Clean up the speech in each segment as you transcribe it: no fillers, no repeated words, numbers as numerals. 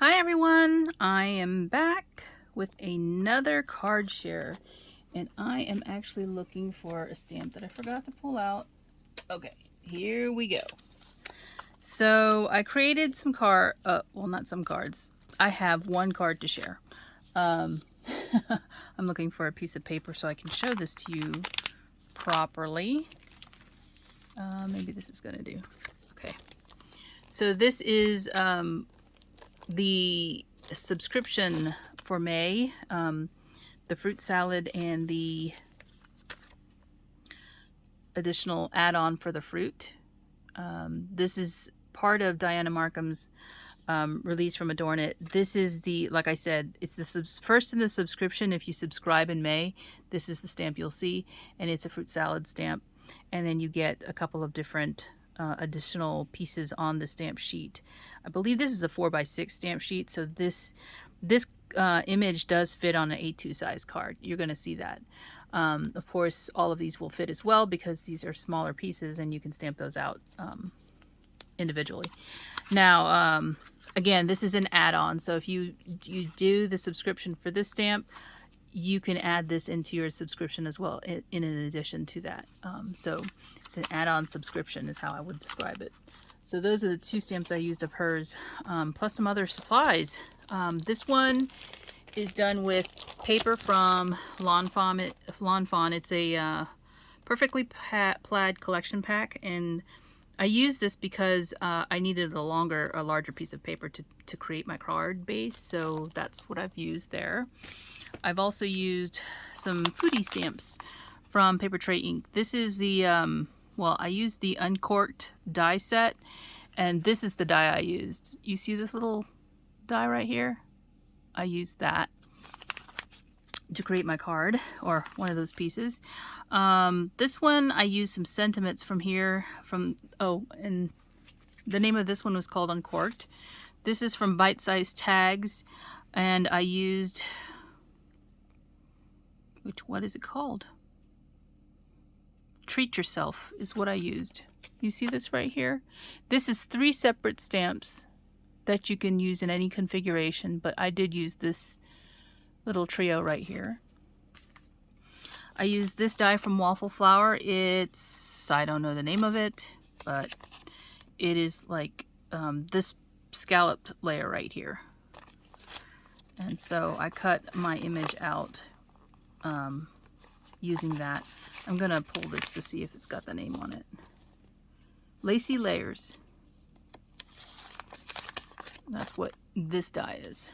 Hi everyone, I am back with another card share, and I am actually looking for a stamp that I forgot to pull out. Okay, here we go. So I created some well, not some cards. I have one card to share. I'm looking for a piece of paper so I can show this to you properly. Maybe this is gonna do. Okay, so this is the subscription for May, the fruit salad and the additional add-on for the fruit. This is part of Dianna Marcum's release from AdornIt. This is the, like I said, it's the first in the subscription. If you subscribe in May, this is the stamp you'll see, and it's a fruit salad stamp. And then you get a couple of different additional pieces on the stamp sheet. I believe this is a 4x6 stamp sheet, so this image does fit on an A2 size card. You're going to see that. Of course, all of these will fit as well because these are smaller pieces and you can stamp those out individually. Now, again, this is an add-on, so if you do the subscription for this stamp, you can add this into your subscription as well in addition to that. So it's an add-on subscription is how I would describe it. So those are the two stamps I used of hers, plus some other supplies. This one is done with paper from Lawn Fawn. It's a perfectly plaid collection pack, and I used this because I needed a larger piece of paper to create my card base, so that's what I've used there. I've also used some Foodie Stamps from Paper Tray Ink. This is the, well, I used the uncorked die set, and this is the die I used. You see this little die right here? I used that to create my card, or one of those pieces. This one, I used some sentiments from here, and the name of this one was called Uncorked. This is from Bite Size Tags, and I used, what is it called? Treat Yourself is what I used. You see this right here? This is 3 separate stamps that you can use in any configuration, but I did use this little trio right here. I used this die from Waffle Flower. It's, I don't know the name of it, but it is like this scalloped layer right here. And so I cut my image out using that. I'm gonna pull this to see if it's got the name on it. Lacy Layers. That's what this die is.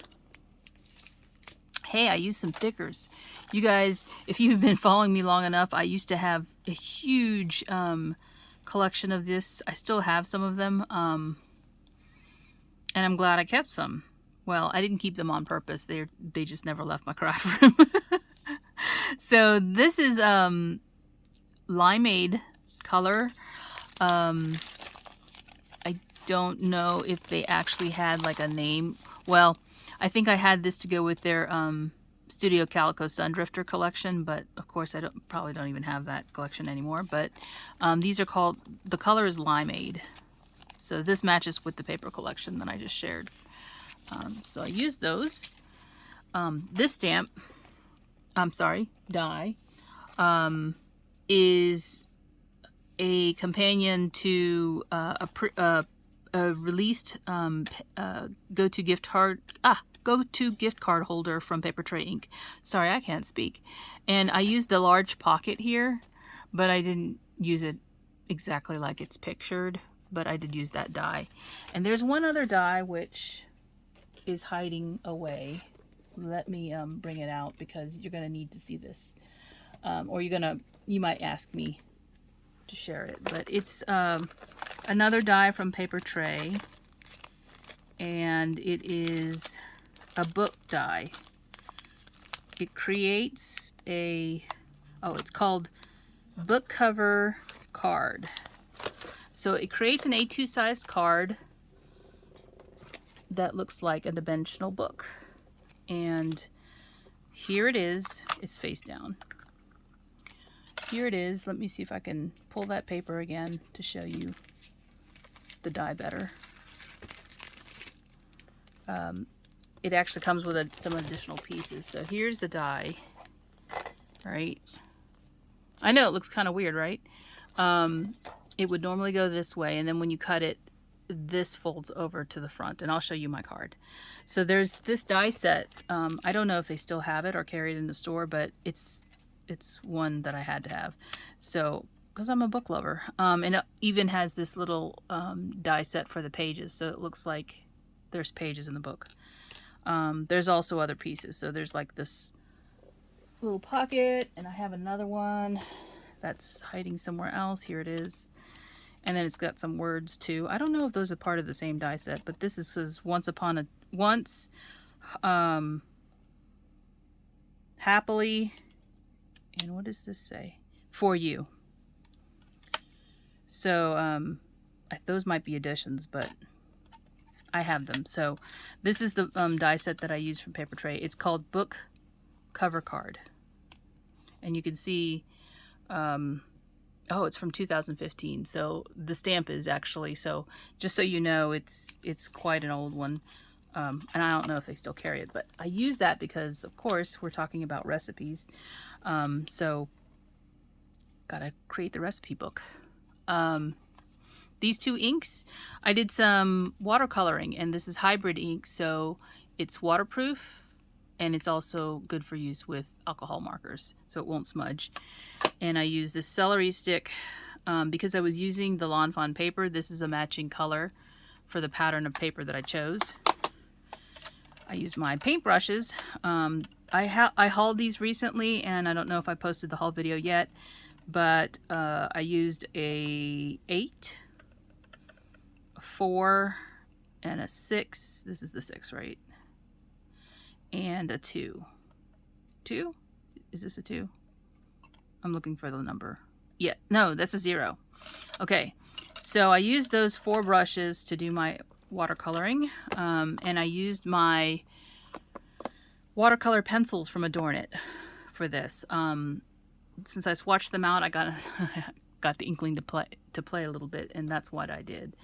Hey, I used some thickers. You guys, if you've been following me long enough, I used to have a huge collection of this. I still have some of them, and I'm glad I kept some. Well, I didn't keep them on purpose. They just never left my craft room. So this is Limeade color. I don't know if they actually had like a name. Well, I think I had this to go with their Studio Calico Sundrifter collection, but of course I probably don't even have that collection anymore. But these are called, the color is Limeade. So this matches with the paper collection that I just shared. So I used those. This stamp, die, is a companion to a released go-to gift card holder from Paper Tray Ink. Sorry, I can't speak. And I used the large pocket here, but I didn't use it exactly like it's pictured, but I did use that die. And there's one other die which is hiding away. Let me bring it out because you're gonna need to see this, or you might ask me to share it. But it's another die from Paper Tray, and it is a book die. It creates it's called book cover card. So it creates an A2 size card that looks like a dimensional book. And here it is. It's face down. Here it is. Let me see if I can pull that paper again to show you the die better. it actually comes with some additional pieces. So here's the die, right? I know it looks kind of weird, right? It would normally go this way, and then when you cut it, this folds over to the front, and I'll show you my card. So there's this die set. I don't know if they still have it or carry it in the store, but it's one that I had to have. So, because I'm a book lover. And it even has this little die set for the pages, so it looks like there's pages in the book. There's also other pieces. So there's like this little pocket, and I have another one that's hiding somewhere else. Here it is. And then it's got some words too. I don't know if those are part of the same die set, but this says happily, and what does this say? For you. So those might be additions, but I have them. So this is the die set that I use from Paper Tray. It's called Book Cover Card, and you can see oh, it's from 2015. So the stamp is actually, so just so you know, it's quite an old one. And I don't know if they still carry it, but I use that because, of course, we're talking about recipes. So gotta create the recipe book. These two inks, I did some watercoloring, and this is hybrid ink, so it's waterproof, and it's also good for use with alcohol markers, so it won't smudge. And I use this celery stick because I was using the Lawn Fawn paper. This is a matching color for the pattern of paper that I chose. I use my paintbrushes. I hauled these recently, and I don't know if I posted the haul video yet, but I used a 8, a 4, and a 6. This is the 6, right? And a 2. 2? Is this a 2? I'm looking for the number. Yeah, no, that's a 0. Okay, so I used those 4 brushes to do my watercoloring, and I used my watercolor pencils from AdornIt for this. Since I swatched them out, I got the inkling to play a little bit, and that's what I did.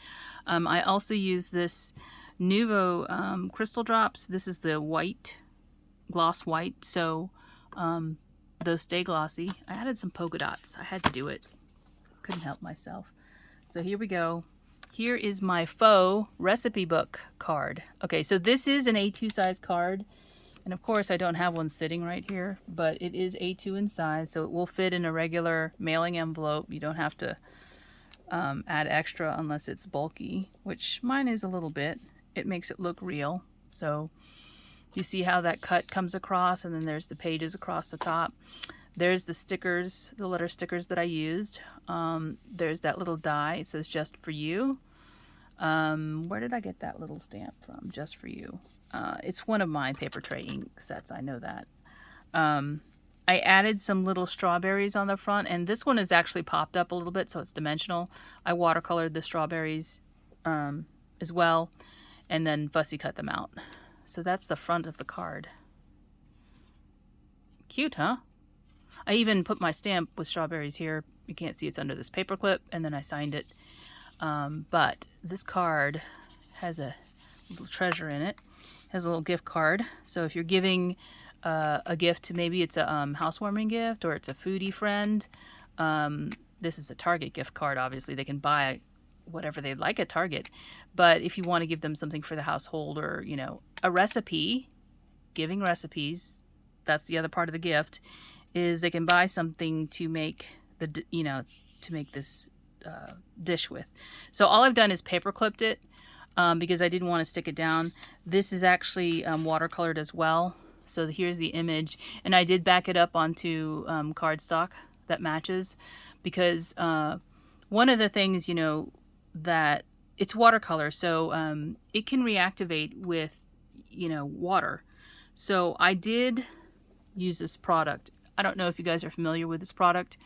I also used this Nuvo crystal drops. This is the white, gloss white, so those stay glossy. I added some polka dots. I had to do it. Couldn't help myself. So here we go. Here is my Faux Recipe Book card. Okay, so this is an A2 size card. And of course I don't have one sitting right here, but it is A2 in size, so it will fit in a regular mailing envelope. You don't have to add extra unless it's bulky, which mine is a little bit. It makes it look real. So you see how that cut comes across, and then there's the pages across the top. There's the stickers, the letter stickers that I used. There's that little die. It says just for you. Where did I get that little stamp from? Just for you. It's one of my Paper Tray ink sets. I know that. I added some little strawberries on the front, and this one is actually popped up a little bit, so it's dimensional. I watercolored the strawberries as well, and then fussy cut them out. So that's the front of the card. Cute, huh? I even put my stamp with strawberries here. You can't see it's under this paper clip, and then I signed it. But this card has a little treasure in it. It has a little gift card. So if you're giving a gift to, maybe it's a housewarming gift, or it's a foodie friend. This is a Target gift card. Obviously, they can buy whatever they'd like at Target. But if you want to give them something for the household, or, you know, a recipe, giving recipes, that's the other part of the gift, is they can buy something to make the, you know, to make this dish with. So all I've done is paper clipped it because I didn't want to stick it down. This is actually watercolored as well. So here's the image, and I did back it up onto cardstock that matches, because one of the things, you know, that it's watercolor, so it can reactivate with, you know, water. So I did use this product. I don't know if you guys are familiar with this product.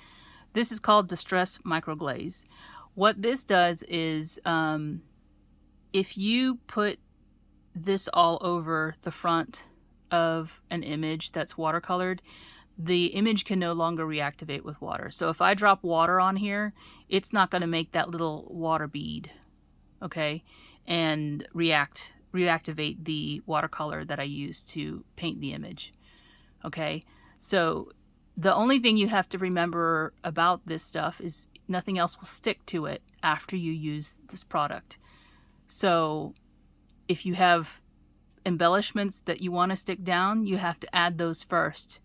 This is called Distress Microglaze. What this does is, if you put this all over the front of an image that's watercolored, the image can no longer reactivate with water. So if I drop water on here, it's not going to make that little water bead, okay, and react reactivate the watercolor that I used to paint the image. Okay, so the only thing you have to remember about this stuff is nothing else will stick to it after you use this product. So if you have embellishments that you want to stick down, you have to add those first,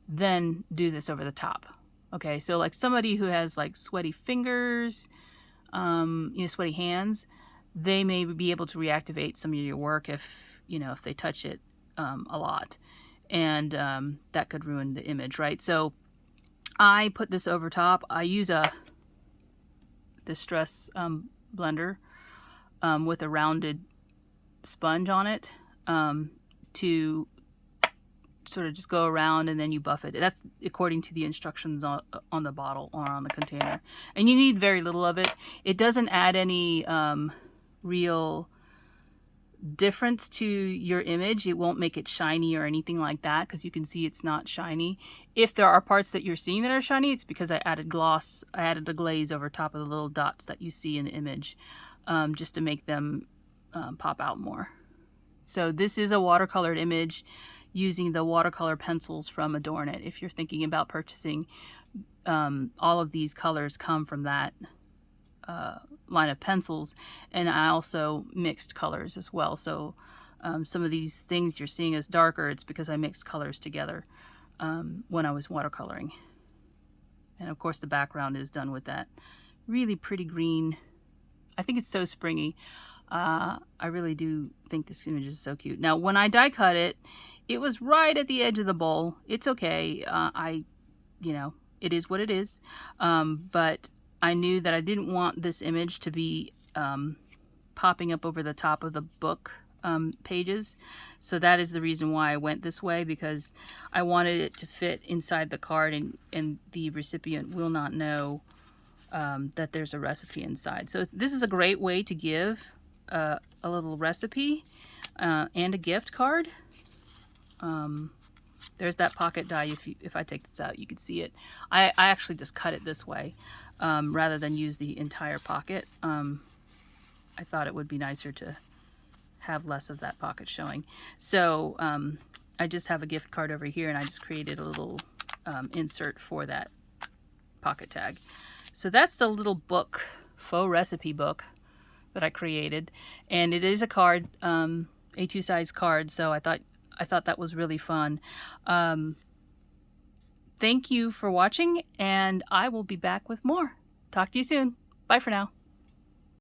then do this over the top. Okay, so like somebody who has like sweaty fingers, sweaty hands, they may be able to reactivate some of your work if they touch it a lot, and that could ruin the image, right? So I put this over top. I use a distress blender with a rounded sponge on it to sort of just go around, and then you buff it. That's according to the instructions on the bottle or on the container. And you need very little of it. It doesn't add any real difference to your image. It won't make it shiny or anything like that, because you can see it's not shiny. If there are parts that you're seeing that are shiny, it's because I added gloss. I added a glaze over top of the little dots that you see in the image, just to make them pop out more. So this is a watercolored image using the watercolor pencils from AdornIt. If you're thinking about purchasing, all of these colors come from that line of pencils, and I also mixed colors as well. So some of these things you're seeing as darker, it's because I mixed colors together when I was watercoloring. And of course the background is done with that really pretty green. I think it's so springy. I really do think this image is so cute. Now when I die cut it, it was right at the edge of the bowl. It's okay. It is what it is. But I knew that I didn't want this image to be popping up over the top of the book pages. So that is the reason why I went this way, because I wanted it to fit inside the card, and the recipient will not know that there's a recipe inside. So this is a great way to give a little recipe and a gift card. There's that pocket die. If I take this out, you can see it. I actually just cut it this way rather than use the entire pocket. I thought it would be nicer to have less of that pocket showing. So I just have a gift card over here, and I just created a little insert for that pocket tag. So that's the little book, Faux Recipe Book, that I created, and it is a card, A2 size card. So I thought that was really fun. Thank you for watching, and I will be back with more. Talk to you soon. Bye for now.